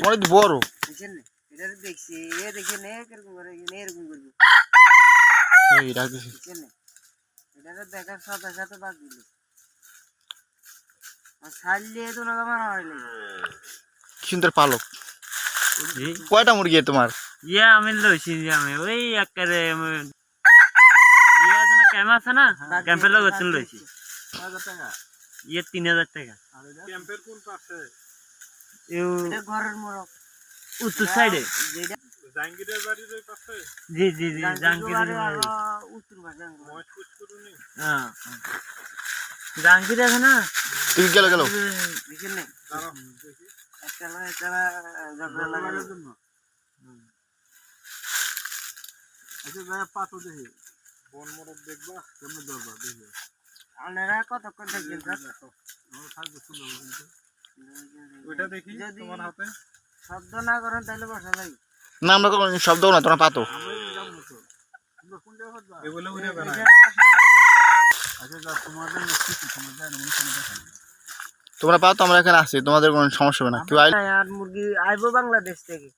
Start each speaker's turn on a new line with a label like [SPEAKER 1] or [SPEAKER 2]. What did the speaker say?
[SPEAKER 1] অনেক বড়।
[SPEAKER 2] এটা দেখছি এ দেখে নে এরকম করে এরকম করবে।
[SPEAKER 1] এই রাখছি।
[SPEAKER 2] এটা দেখার সাথে সাথে বাদ দিল। আর ছাড়লিয়ে তো না মারা হইলে।
[SPEAKER 1] কি সুন্দর পালক। কয়টা মুরগি তোমার?
[SPEAKER 3] ইয়া আমি লইছি আমি ওই একারে ইয়া আছে না ক্যাম্প আছে না ক্যাম্পের লোক তুমি লইছি
[SPEAKER 2] 1000 টাকা।
[SPEAKER 3] ইয়ে 3000 টাকা।
[SPEAKER 2] ক্যাম্পের কোন পাশে?
[SPEAKER 3] এটা
[SPEAKER 2] ঘরের মোড়
[SPEAKER 3] উত্তর সাইডে।
[SPEAKER 2] জাঙ্গিরের বাড়ির ওই পাশে?
[SPEAKER 3] জি জি জি জাঙ্গিরের
[SPEAKER 2] উত্তর পাশে। মহেশপুর করুনি?
[SPEAKER 3] হ্যাঁ জাঙ্গির আছে না?
[SPEAKER 1] তুই গেল
[SPEAKER 2] দেখেন না? দেখি। একটা ঝগড়া লাগানোর জন্য। আচ্ছা ভাই পাতো দেখি। বন মোড়ক দেখবা কেমন ধরবা দেখি। আপনারা কতক্ষণ দেখবেন স্যার? আমরা থাকবো শুনবো কিন্তু। ওইটা দেখি তোমার হাতে। শব্দ না করেন তাহলে বসা যাই।
[SPEAKER 1] না আমরা কোনো শব্দ না, তোমরা পাতো।
[SPEAKER 2] আমরা যাবো তো। তোমরা কোন জায়গা যাবা? এগুলো উড়ে বেড়ায়। আচ্ছা যা তোমাদের নিশ্চিত তোমাদের জানেন মনে কোনো দেখা নেই।
[SPEAKER 1] তোমরা পাতো, আমরা এখানে আছি, তোমাদের কোনো সমস্যা হবে না। কেউ আইলে
[SPEAKER 2] আর মুরগি আইবো বাংলাদেশ থেকে।